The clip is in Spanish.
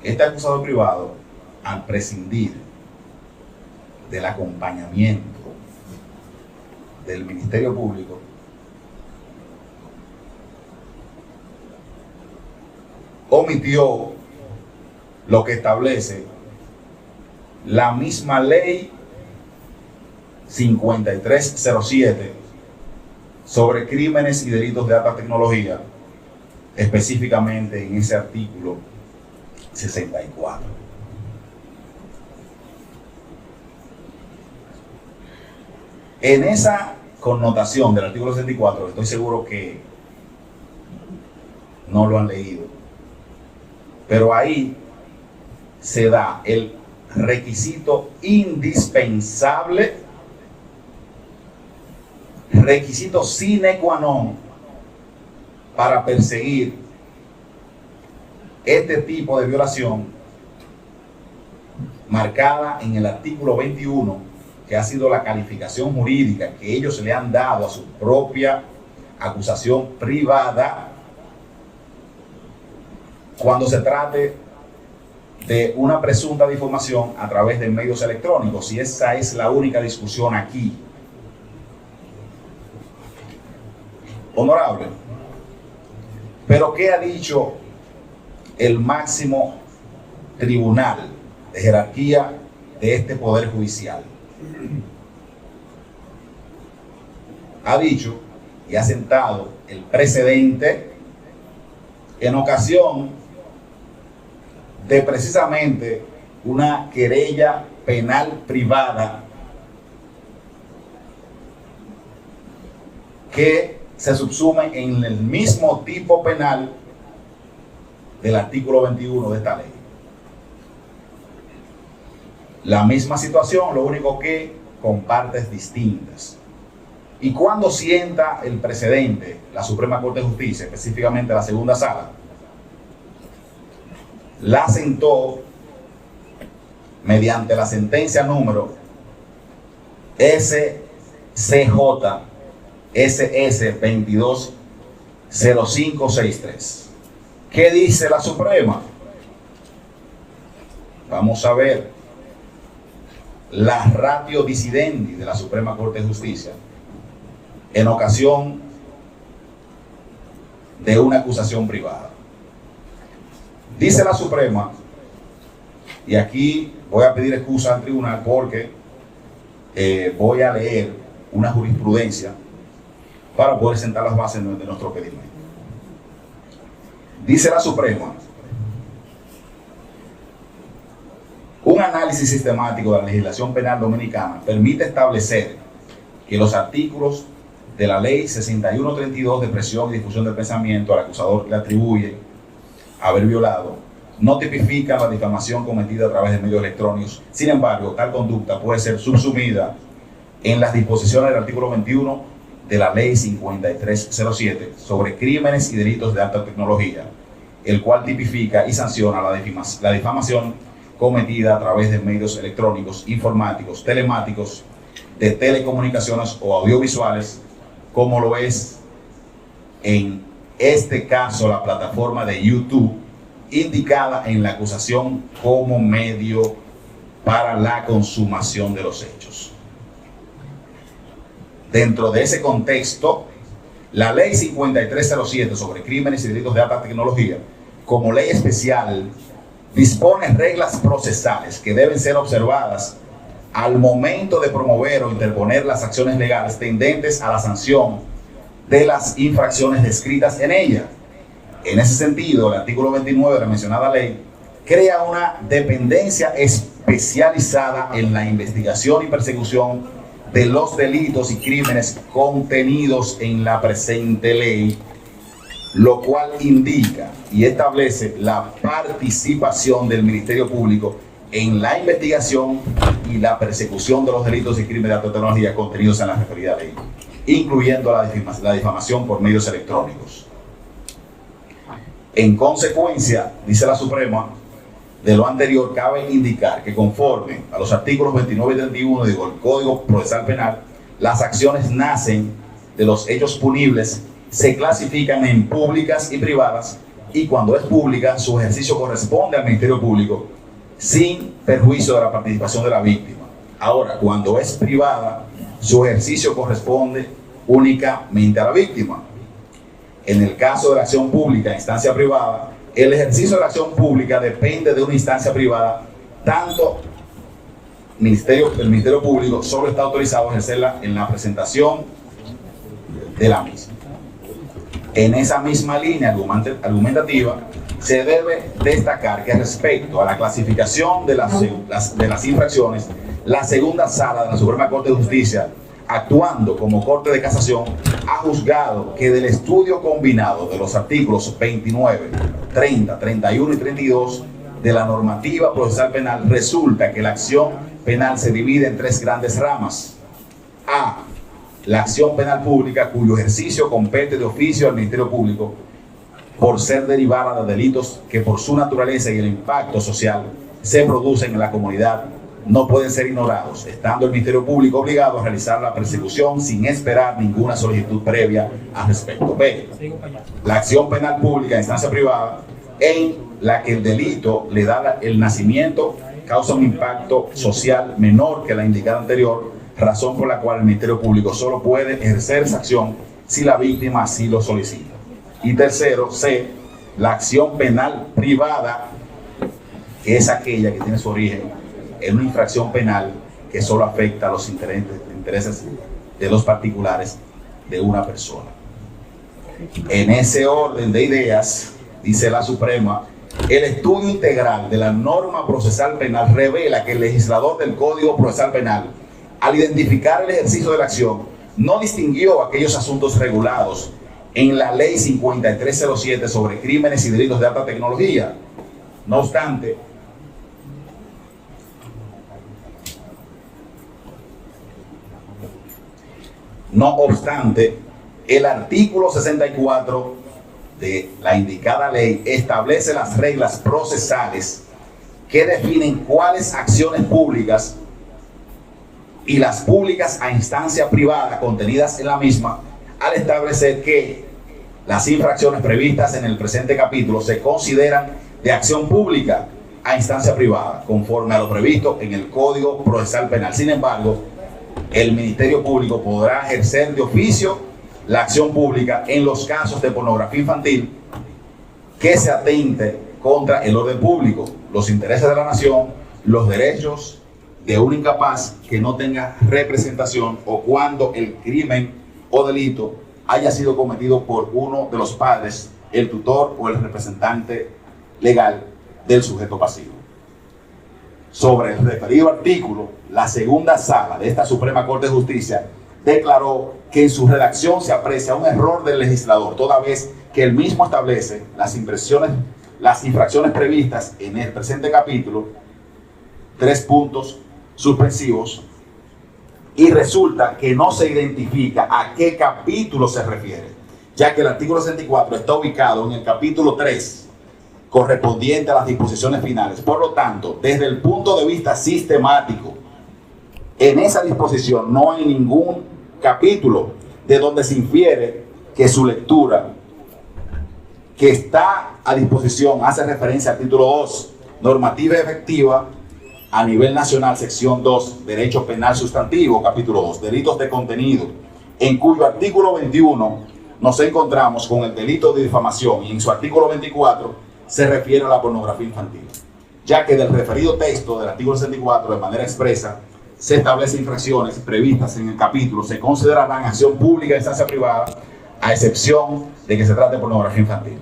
Este acusador privado, al prescindir del acompañamiento del Ministerio Público, omitió lo que establece la misma ley 5307 sobre crímenes y delitos de alta tecnología, específicamente en ese artículo 64. En esa connotación del artículo 64, estoy seguro que no lo han leído, pero ahí se da el requisito indispensable, requisito sine qua non para perseguir este tipo de violación, marcada en el artículo 21, que ha sido la calificación jurídica que ellos le han dado a su propia acusación privada cuando se trate de una presunta difamación a través de medios electrónicos, y esa es la única discusión aquí. Honorable, pero ¿qué ha dicho el máximo tribunal de jerarquía de este Poder Judicial? Ha dicho y ha sentado el precedente en ocasión de precisamente una querella penal privada que se subsume en el mismo tipo penal del artículo 21 de esta ley. La misma situación, lo único que con partes distintas. Y cuando sienta el precedente la Suprema Corte de Justicia, específicamente la segunda sala, la sentó mediante la sentencia número SCJ SS 220563. ¿Qué dice la Suprema? Vamos a ver la ratio decidendi de la Suprema Corte de Justicia en ocasión de una acusación privada. Dice la Suprema, y aquí voy a pedir excusa al tribunal porque voy a leer una jurisprudencia para poder sentar las bases de nuestro pedimento. Dice la Suprema: un análisis sistemático de la legislación penal dominicana permite establecer que los artículos de la ley 6132 de presión y difusión del pensamiento al acusador le atribuye haber violado no tipifican la difamación cometida a través de medios electrónicos. Sin embargo, tal conducta puede ser subsumida en las disposiciones del artículo 21 de la ley 5307 sobre crímenes y delitos de alta tecnología, el cual tipifica y sanciona la difamación cometida a través de medios electrónicos, informáticos, telemáticos, de telecomunicaciones o audiovisuales, como lo es en este caso la plataforma de YouTube, indicada en la acusación como medio para la consumación de los hechos. Dentro de ese contexto, la ley 5307 sobre crímenes y delitos de alta tecnología, como ley especial, dispone reglas procesales que deben ser observadas al momento de promover o interponer las acciones legales tendentes a la sanción de las infracciones descritas en ella. En ese sentido, el artículo 29 de la mencionada ley crea una dependencia especializada en la investigación y persecución de los delitos y crímenes contenidos en la presente ley, lo cual indica y establece la participación del Ministerio Público en la investigación y la persecución de los delitos y crímenes de alta tecnología contenidos en la referida ley, incluyendo la difamación por medios electrónicos. En consecuencia, dice la Suprema, de lo anterior cabe indicar que conforme a los artículos 29 y 31 del Código Procesal Penal, las acciones nacen de los hechos punibles, se clasifican en públicas y privadas y cuando es pública, su ejercicio corresponde al Ministerio Público sin perjuicio de la participación de la víctima. Ahora, cuando es privada, su ejercicio corresponde únicamente a la víctima. En el caso de la acción pública en instancia privada, el ejercicio de la acción pública depende de una instancia privada, tanto el Ministerio Público solo está autorizado a ejercerla en la presentación de la misma. En esa misma línea argumentativa, se debe destacar que respecto a la clasificación de las infracciones, la segunda sala de la Suprema Corte de Justicia, actuando como Corte de Casación, ha juzgado que del estudio combinado de los artículos 29, 30, 31 y 32 de la normativa procesal penal resulta que la acción penal se divide en tres grandes ramas. A. La acción penal pública, cuyo ejercicio compete de oficio al Ministerio Público por ser derivada de delitos que por su naturaleza y el impacto social se producen en la comunidad, no pueden ser ignorados, estando el Ministerio Público obligado a realizar la persecución sin esperar ninguna solicitud previa al respecto. B. La acción penal pública en instancia privada, en la que el delito le da el nacimiento, causa un impacto social menor que la indicada anterior, razón por la cual el Ministerio Público solo puede ejercer esa acción si la víctima así lo solicita. Y tercero, C. La acción penal privada, que es aquella que tiene su origen en una infracción penal que solo afecta a los intereses de los particulares de una persona. En ese orden de ideas, dice la Suprema, el estudio integral de la norma procesal penal revela que el legislador del Código Procesal Penal, al identificar el ejercicio de la acción, no distinguió aquellos asuntos regulados en la Ley 5307 sobre crímenes y delitos de alta tecnología. No obstante, el artículo 64 de la indicada ley establece las reglas procesales que definen cuáles acciones públicas y las públicas a instancia privada contenidas en la misma, al establecer que las infracciones previstas en el presente capítulo se consideran de acción pública a instancia privada, conforme a lo previsto en el Código Procesal Penal. Sin embargo, el Ministerio Público podrá ejercer de oficio la acción pública en los casos de pornografía infantil que se atente contra el orden público, los intereses de la nación, los derechos de un incapaz que no tenga representación, o cuando el crimen o delito haya sido cometido por uno de los padres, el tutor o el representante legal del sujeto pasivo. Sobre el referido artículo, la segunda sala de esta Suprema Corte de Justicia declaró que en su redacción se aprecia un error del legislador, toda vez que el mismo establece las infracciones previstas en el presente capítulo, 3 puntos suspensivos, y resulta que no se identifica a qué capítulo se refiere, ya que el artículo 64 está ubicado en el capítulo 3, correspondiente a las disposiciones finales. Por lo tanto, desde el punto de vista sistemático, en esa disposición no hay ningún capítulo de donde se infiere que su lectura, que está a disposición, hace referencia al título 2, normativa efectiva a nivel nacional, sección 2, derecho penal sustantivo, capítulo 2, delitos de contenido, en cuyo artículo 21 nos encontramos con el delito de difamación, y en su artículo 24 se refiere a la pornografía infantil, ya que del referido texto del artículo 64 de manera expresa se establecen infracciones previstas en el capítulo, se considerarán acción pública en instancia privada, a excepción de que se trate de pornografía infantil.